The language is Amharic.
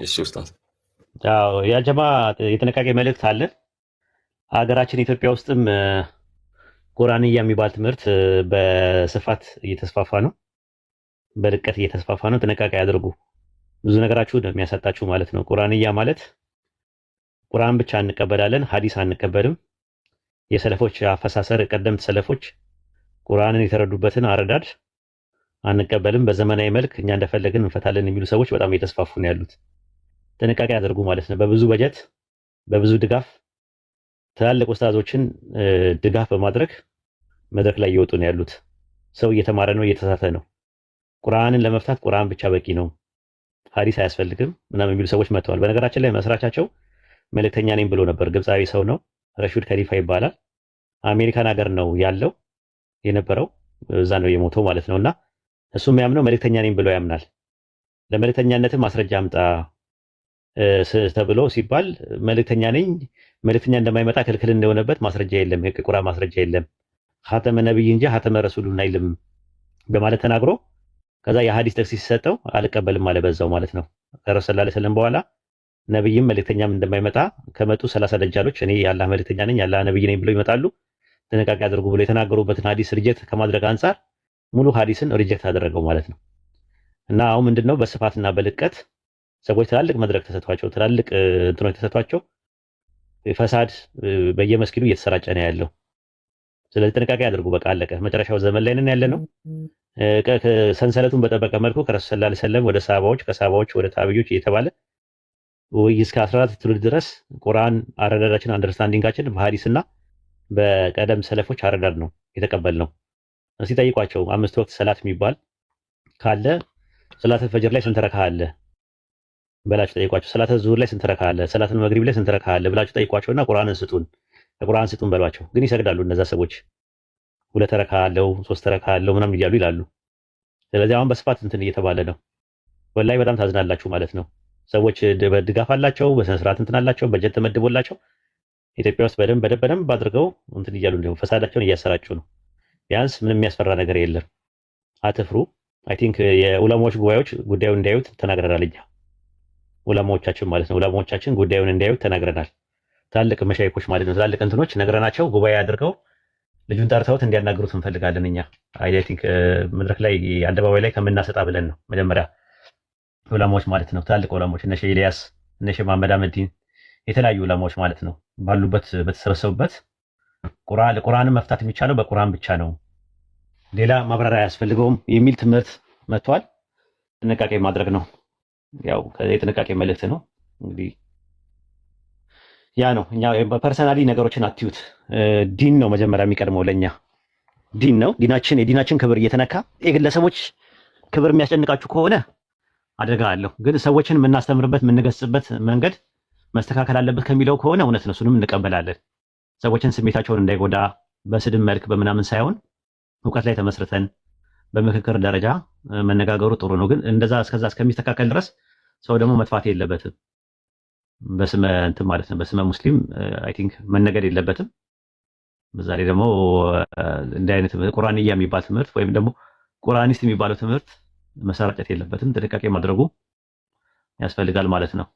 እሺ ኡስታዝ። ያው ያ ጀማ የጥንቃቄ መልእክት አለን። ሀገራችን ኢትዮጵያ ውስጥም ቁርአንያ የሚባል ትምህርት በስፋት እየተስፋፋ ነው፣ በልቀት እየተስፋፋ ነው። ጥንቃቄ አድርጉ። ብዙ ነገራችሁ ነው የሚያሳጣችሁ ማለት ነው። ቁርአንያ ማለት ቁርአን ብቻ እንቀበላለን፣ ሐዲስ አንቀበልም። የሰለፎች አፈሳሰር ቀደምት ሰለፎች ቁርአንን የተረዱበትን አረዳድ አንቀበልም። በዘመናዊ መልክ እኛ እንደፈለግን እንፈታለን የሚሉ ሰዎች በጣም እየተስፋፉ ነው ያሉት። ጥንቃቄ አድርጉ ማለት ነው። በብዙ በጀት በብዙ ድጋፍ ትላልቅ ኡስታዞችን ድጋፍ በማድረግ መድረክ ላይ እየወጡ ነው ያሉት። ሰው እየተማረ ነው፣ እየተሳተ ነው። ቁርአንን ለመፍታት ቁርአን ብቻ በቂ ነው፣ ሐዲስ አያስፈልግም ምናምን የሚሉ ሰዎች መጥተዋል። በነገራችን ላይ መስራቻቸው መልእክተኛ ነኝ ብሎ ነበር። ግብፃዊ ሰው ነው፣ ረሹድ ከሊፋ ይባላል። አሜሪካን ሀገር ነው ያለው የነበረው፣ እዛ ነው የሞተው ማለት ነውና እሱ የሚያምነው መልእክተኛ ነኝ ብሎ ያምናል። ለመልእክተኛነትም ማስረጃ አምጣ ተብሎ ሲባል መልእክተኛ ነኝ፣ መልእክተኛ እንደማይመጣ ክልክል እንደሆነበት ማስረጃ የለም፣ የቁርአን ማስረጃ የለም፣ ኻተመ ነብይ እንጂ ኻተመ ረሱሉን አይልም በማለት ተናግሮ ከዛ የሐዲስ ጥቅስ ሲሰጠው አልቀበልም አለ በዛው ማለት ነው። ከረሱል ሰለላሁ ዐለይሂ ወሰለም በኋላ ነብይም መልእክተኛም እንደማይመጣ ከመጡ 30 ደጃሎች እኔ የአላህ መልእክተኛ ነኝ የአላህ ነብይ ነኝ ብለው ይመጣሉ፣ ጥንቃቄ አድርጉ ብሎ የተናገሩበትን ሐዲስ ሪጀክት ከማድረግ አንጻር ሙሉ ሐዲስን ሪጀክት አደረገው ማለት ነው። እና አሁን ምንድነው በስፋትና በልቀት ሰዎች ትላልቅ መድረክ ተሰጥቷቸው ትላልቅ እንትኖች ተሰጥቷቸው ፈሳድ በየመስጊዱ እየተሰራጨ ነው ያለው። ስለዚህ ጥንቃቄ አድርጉ። በቃ አለቀ። መጨረሻው ዘመን ላይ ነን ያለነው። ሰንሰለቱን በጠበቀ መልኩ ከረሱል ሰለላሁ ዐለይሂ ወሰለም ወደ ሰሃባዎች ከሰሃባዎች ወደ ታቢዮች እየተባለ ወይ እስከ 14 ትውልድ ድረስ ቁርአን አረዳዳችን አንደርስታንዲንጋችን በሐዲስና በቀደም ሰለፎች አረዳድ ነው የተቀበልነው። እስቲ ጠይቋቸው። 5 ወቅት ሰላት የሚባል ካለ ሰላተል ፈጅር ላይ ስንት ረካ አለ በላችሁ ጠይቋቸው። ሰላተል ዙሁር ላይ ስንት ረካ አለ፣ ሰላተል መግሪብ ላይ ስንት ረካ አለ ብላችሁ ጠይቋቸውና ቁርአንን ስጡን ቁርአን ስጡን በሏቸው። ግን ይሰግዳሉ እነዛ ሰዎች 2 ረካ አለው 3 ረካ አለው ምናምን እያሉ ይላሉ። ስለዚህ አሁን በስፋት እንትን እየተባለ ነው። ወላሂ በጣም ታዝናላችሁ ማለት ነው። ሰዎች ድጋፍ አላቸው፣ በስነ ስርዓት እንትን አላቸው፣ በጀት ተመድቦላቸው ኢትዮጵያ ውስጥ በደንብ አድርገው እንትን እያሉ ነው፣ ፈሳዳቸውን እያሰራጩ ነው። ቢያንስ ምንም የሚያስፈራ ነገር የለም። አትፍሩ። አይ ቲንክ የዑለማዎች ጉባኤዎች ጉዳዩን እንዲያዩት ተናግረናል። እኛ ዑለማዎቻችን ማለት ነው ዑለማዎቻችን ጉዳዩን እንዲያዩት ተናግረናል። ትላልቅ መሻይኮች ማለት ነው ትላልቅ እንትኖች ነግረናቸው ጉባኤ አድርገው ልጁን ጠርተውት እንዲያናግሩት እንፈልጋለን። እኛ አይ ቲንክ መድረክ ላይ አደባባይ ላይ ከምናሰጣ ብለን ነው መጀመሪያ ዑለማዎች ማለት ነው ትላልቅ ዑለማዎች እነ ሼህ ኢልያስ እነ ሼህ መሐመድ አህመዲን የተለያዩ ዑለማዎች ማለት ነው ባሉበት በተሰበሰቡበት ቁርአንን መፍታት የሚቻለው በቁርአን ብቻ ነው፣ ሌላ ማብራሪያ አያስፈልገውም የሚል ትምህርት መጥቷል። ጥንቃቄ ማድረግ ነው። ያው የጥንቃቄ መልእክት ነው እንግዲህ ያ ነው። እኛ ፐርሰናሊ ነገሮችን አትዩት። ዲን ነው መጀመሪያ የሚቀድመው ለኛ ዲን ነው። የዲናችን ክብር እየተነካ የግለሰቦች ክብር የሚያስጨንቃችሁ ከሆነ አደጋ አለው። ግን ሰዎችን የምናስተምርበት የምንገስጽበት መንገድ መስተካከል አለበት ከሚለው ከሆነ እውነት ነው፣ እሱንም እንቀበላለን። ሰዎችን ስሜታቸውን እንዳይጎዳ በስድብ መልክ በምናምን ሳይሆን እውቀት ላይ ተመስርተን በምክክር ደረጃ መነጋገሩ ጥሩ ነው። ግን እንደዛ እስከዛ እስከሚስተካከል ድረስ ሰው ደግሞ መጥፋት የለበትም። በስመ እንትን ማለት ነው በስመ ሙስሊም አይ ቲንክ መነገድ የለበትም። በዛ ላይ ደግሞ እንደ አይነት ቁርአንያ የሚባል ትምህርት ወይም ደግሞ ቁርአኒስት የሚባለው ትምህርት መሰራጨት የለበትም። ጥንቃቄ ማድረጉ ያስፈልጋል ማለት ነው።